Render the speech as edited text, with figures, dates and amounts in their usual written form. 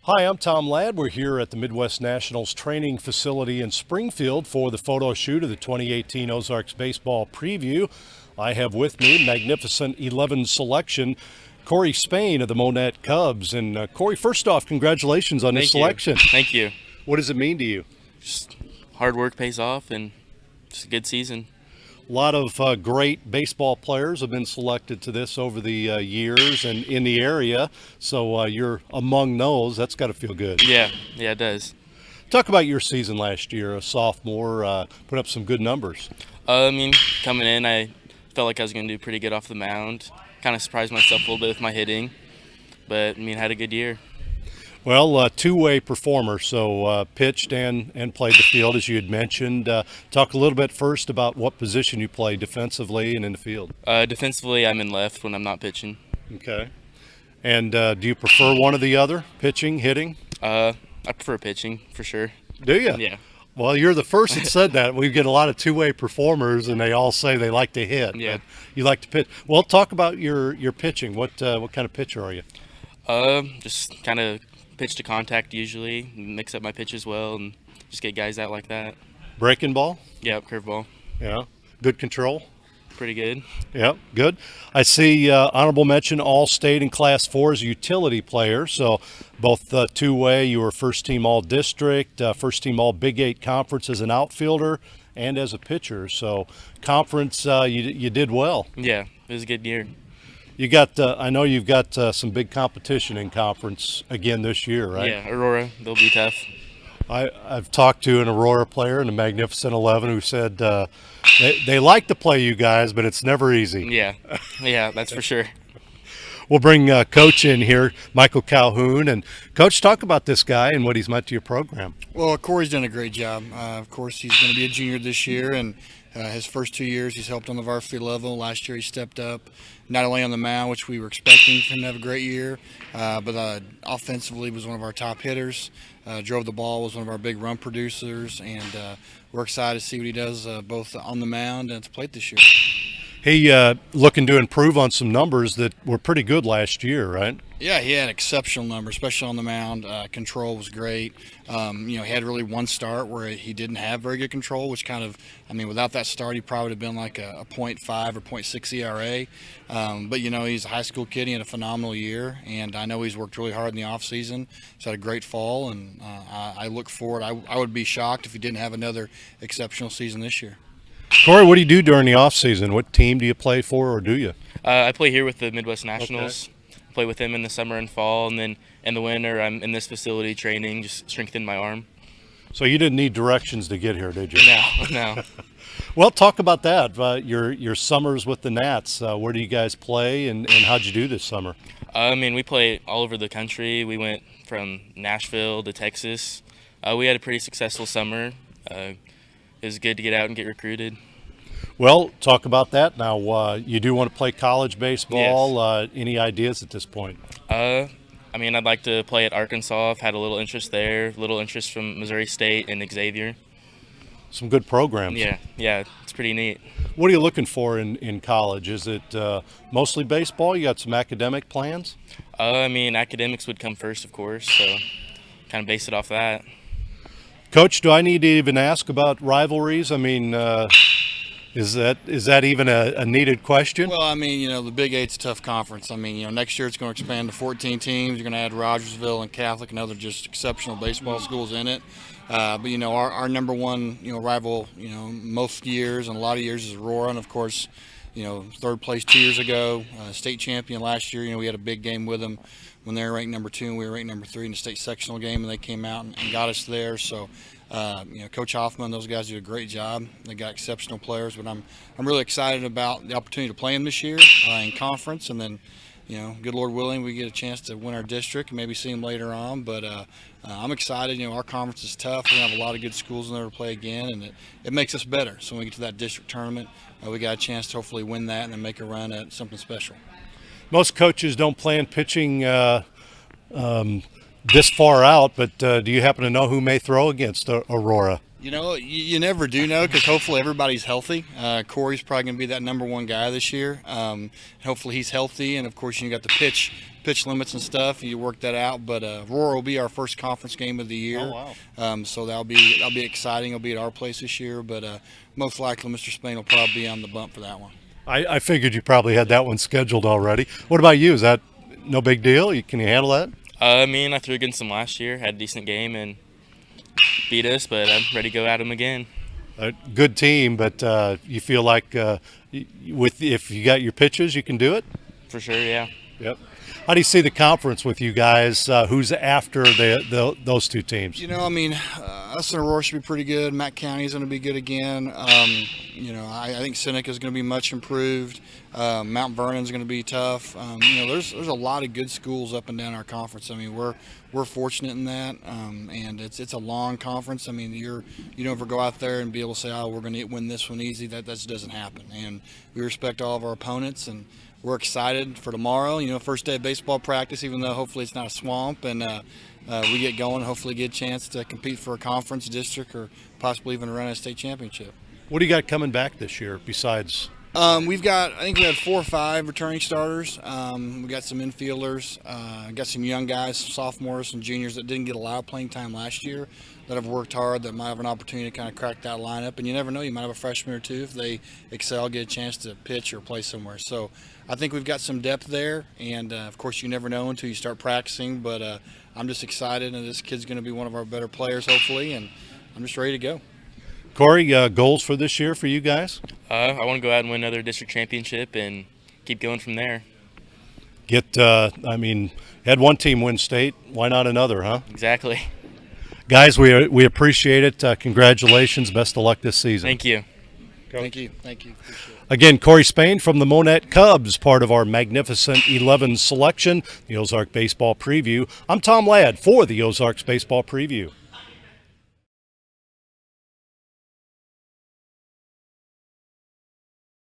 Hi, I'm Tom Ladd. We're here at the Midwest Nationals training facility in Springfield for the photo shoot of the 2018 Ozarks baseball preview. I have with me magnificent 11 selection, Corey Spain of the Monett Cubs. And Corey, first off, congratulations on this selection. Thank you. What does it mean to you? Just hard work pays off, and just a good season. A lot of great baseball players have been selected to this over the years and in the area, so you're among those. That's got to feel good. Yeah, it does. Talk about your season last year, a sophomore, put up some good numbers. Coming in, I felt like I was going to do pretty good off the mound. Kind of surprised myself a little bit with my hitting, but had a good year. Well, two-way performer, so pitched and played the field, as you had mentioned. Talk a little bit first about what position you play defensively and in the field. Defensively, I'm in left when I'm not pitching. Okay. And do you prefer one or the other, pitching, hitting? I prefer pitching, for sure. Do you? Yeah. Well, you're the first that said that. We get a lot of two-way performers, and they all say they like to hit. Yeah. But you like to pitch. Well, talk about your pitching. What kind of pitcher are you? Just kind of pitch to contact usually, mix up my pitch as well, and just get guys out like that. Breaking ball? Yeah, curveball. Yeah. Good control? Pretty good. Yep, good. I see honorable mention All-State in Class 4 as a utility player. So both two-way, you were first-team All-District, first-team All-Big 8 Conference as an outfielder and as a pitcher. So conference, you did well. Yeah, it was a good year. You got, I know you've got some big competition in conference again this year, right? Yeah, Aurora, they'll be tough. I've talked to an Aurora player in the Magnificent 11 who said they like to play you guys, but it's never easy. Yeah, that's for sure. We'll bring Coach in here, Michael Calhoun. And Coach, talk about this guy and what he's meant to your program. Well, Corey's done a great job. Of course, he's going to be a junior this year, and his first 2 years he's helped on the varsity level. Last year he stepped up, not only on the mound, which we were expecting for him to have a great year, but offensively was one of our top hitters. Drove the ball, was one of our big run producers, and we're excited to see what he does both on the mound and at the plate this year. He looking to improve on some numbers that were pretty good last year, right? Yeah, he had exceptional numbers, especially on the mound. Control was great. He had really one start where he didn't have very good control, which kind of, without that start, he probably would have been like a .5 or .6 ERA. But he's a high school kid. He had a phenomenal year, and I know he's worked really hard in the offseason. He's had a great fall, and I look forward. I would be shocked if he didn't have another exceptional season this year. Corey, what do you do during the off season? What team do you play for, or do you? I play here with the Midwest Nationals. Okay. Play with them in the summer and fall, and then in the winter I'm in this facility training, just strengthen my arm. So you didn't need directions to get here, did you? No. Well, talk about that. Your summers with the Nats. Where do you guys play, and how'd you do this summer? We play all over the country. We went from Nashville to Texas. We had a pretty successful summer. It was good to get out and get recruited. Well, talk about that now. You do want to play college baseball. Yes. Any ideas at this point? I'd like to play at Arkansas. I've had a little interest there, a little interest from Missouri State and Xavier. Some good programs. Yeah, it's pretty neat. What are you looking for in college? Is it mostly baseball? You got some academic plans? Academics would come first, of course, so kind of base it off that. Coach, do I need to even ask about rivalries? Is that even a needed question? Well, the Big Eight's a tough conference. Next year it's going to expand to 14 teams. You're going to add Rogersville and Catholic and other just exceptional baseball schools in it. But our number one, rival, most years and a lot of years is Aurora, and of course, third place 2 years ago, state champion last year. We had a big game with them when they were ranked number 2 and we were ranked number 3 in the state sectional game, and they came out and got us there. So, Coach Hoffman, those guys do a great job. They got exceptional players, but I'm really excited about the opportunity to play them this year in conference, and then, good Lord willing, we get a chance to win our district and maybe see them later on. But I'm excited. Our conference is tough. We have a lot of good schools in there to play again, and it makes us better. So when we get to that district tournament, we got a chance to hopefully win that and then make a run at something special. Most coaches don't plan pitching this far out, but do you happen to know who may throw against Aurora? You never do know because hopefully everybody's healthy. Corey's probably going to be that number one guy this year. Hopefully he's healthy, and of course you got the pitch limits and stuff. You work that out. But Aurora will be our first conference game of the year. Oh, wow. So that'll be exciting. It'll be at our place this year, but most likely Mr. Spain will probably be on the bump for that one. I figured you probably had that one scheduled already. What about you? Is that no big deal? Can you handle that? I threw against them last year, had a decent game, and beat us, but I'm ready to go at them again. A good team, but you feel like if you got your pitches, you can do it? For sure, yeah. Yep. How do you see the conference with you guys? Who's after those two teams? Us and Aurora should be pretty good. Mack County is going to be good again. I think Seneca is going to be much improved. Mount Vernon is going to be tough. There's a lot of good schools up and down our conference. We're fortunate in that, and it's a long conference. You don't ever go out there and be able to say, oh, we're going to win this one easy. That just doesn't happen. And we respect all of our opponents, and we're excited for tomorrow. First day of baseball practice, even though hopefully it's not a swamp, and we get going, hopefully get a chance to compete for a conference, district, or possibly even run a state championship. What do you got coming back this year besides? I think we had 4 or 5 returning starters. We got some infielders, got some young guys, some sophomores, some juniors that didn't get a lot of playing time last year that have worked hard, that might have an opportunity to kind of crack that lineup. And you never know, you might have a freshman or two, if they excel, get a chance to pitch or play somewhere. So I think we've got some depth there, and of course you never know until you start practicing, but I'm just excited, and this kid's going to be one of our better players hopefully, and I'm just ready to go. Corey, goals for this year for you guys? I want to go out and win another district championship and keep going from there. Had one team win state. Why not another, huh? Exactly. Guys, we appreciate it. Congratulations. Best of luck this season. Thank you. Thank you. Appreciate it. Again, Corey Spain from the Monett Cubs, part of our magnificent 11 selection, the Ozark Baseball Preview. I'm Tom Ladd for the Ozarks Baseball Preview.